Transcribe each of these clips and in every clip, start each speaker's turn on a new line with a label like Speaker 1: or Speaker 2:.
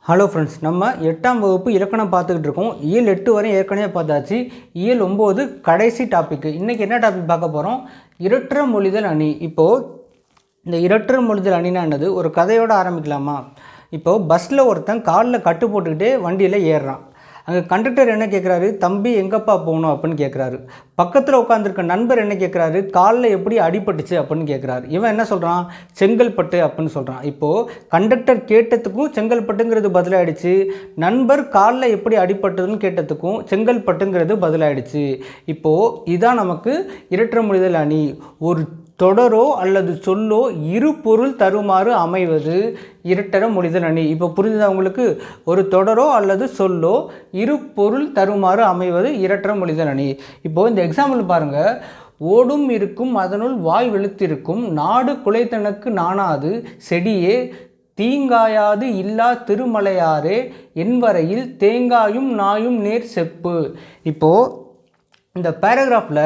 Speaker 1: Hello friends, நம்ம 8ஆம் வகுப்பு இலக்கணம் பார்த்துக்கிட்டு இருக்கோம். இயல் 8 வரை ஏற்கனவே பார்த்தாச்சு. இயல் 9 கடைசி டாபிக். இன்றைக்கி என்ன டாபிக் பார்க்க போகிறோம்? இரட்டர மொழிதல் அணி. இப்போது இந்த இரட்டர மொழிதல் அணினா என்னது? ஒரு கதையோடு ஆரம்பிக்கலாமா? இப்போது பஸ்ஸில் ஒருத்தன் காலில் கட்டு போட்டுக்கிட்டே வண்டியில் ஏறுறான். அங்கே கண்டக்டர் என்ன கேட்குறாரு? தம்பி எங்கப்பா போகணும் அப்படின்னு கேட்குறாரு. பக்கத்தில் உட்காந்துருக்க நண்பர் என்ன கேட்குறாரு? காலில் எப்படி அடிபட்டுச்சு அப்படின்னு கேட்குறாரு. இவன் என்ன சொல்கிறான்? செங்கல்பட்டு அப்படின்னு சொல்கிறான். இப்போது கண்டக்டர் கேட்டதுக்கும் செங்கல்பட்டுங்கிறது பதிலாகிடுச்சு. நண்பர் காலில் எப்படி அடிபட்டதுன்னு கேட்டதுக்கும் செங்கல்பட்டுங்கிறது பதிலாகிடுச்சு. இப்போது இதான் நமக்கு இரட்டர மொழிதல் அணி. ஒரு தொடரோ அல்லது சொல்லோ இரு பொருள் தருமாறு அமைவது இரட்டர மொழிதல் அணி. இப்போ புரிஞ்சுதா உங்களுக்கு? ஒரு தொடரோ அல்லது சொல்லோ இரு பொருள் தருமாறு அமைவது இரட்டர மொழிதல் அணி. இப்போது இந்த எக்ஸாம்பிள் பாருங்கள். ஓடும் இருக்கும் அதனுள் வாய் வெளுத்திருக்கும், நாடு குலைத்தனக்கு நாணாது செடியே தீங்காயாது இல்லா திருமலையாரே என்வரையில் தேங்காயும் நாயும் நேர் செப்பு. இப்போது இந்த பேராகிராஃபில்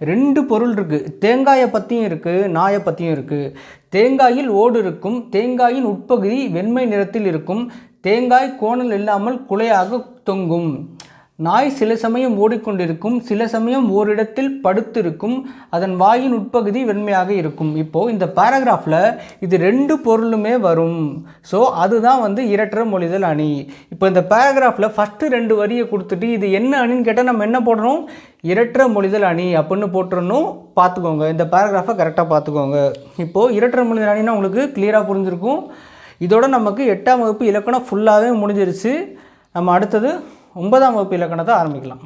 Speaker 1: 2 பொருள் இருக்குது. தேங்காயை பற்றியும் இருக்குது, நாயை பற்றியும் இருக்குது. தேங்காயில் ஓடு இருக்கும், தேங்காயின் உட்பகுதி வெண்மை நிறத்தில் இருக்கும், தேங்காய் கோணல் இல்லாமல் குலையாக தொங்கும். நாய் சில சமயம் ஓடிக்கொண்டிருக்கும், சில சமயம் ஓரிடத்தில் படுத்திருக்கும், அதன் வாயின் உட்பகுதி வெண்மையாக இருக்கும். இப்போது இந்த பேராகிராஃபில் இது 2 பொருளுமே வரும். ஸோ அதுதான் இரட்டர மொழிதல் அணி. இப்போ இந்த பேராகிராஃபில் ஃபஸ்ட்டு 2 வரியை கொடுத்துட்டு இது என்ன அணின்னு கேட்டால் நம்ம என்ன போடணும்? இரட்டர மொழிதல் அணி அப்படின்னு போட்டுறணும். பார்த்துக்கோங்க, இந்த பேராகிராஃபை கரெக்டாக பார்த்துக்கோங்க. இப்போது இரட்டர மொழிதல் அணின்னா உங்களுக்கு கிளியராக புரிஞ்சிருக்கும். இதோட நமக்கு 8ஆம் வகுப்பு இலக்கணம் ஃபுல்லாகவே முடிஞ்சிருச்சு. நம்ம அடுத்தது 9ஆம் வகுப்பு இலக்கணத்தை ஆரம்பிக்கலாம்.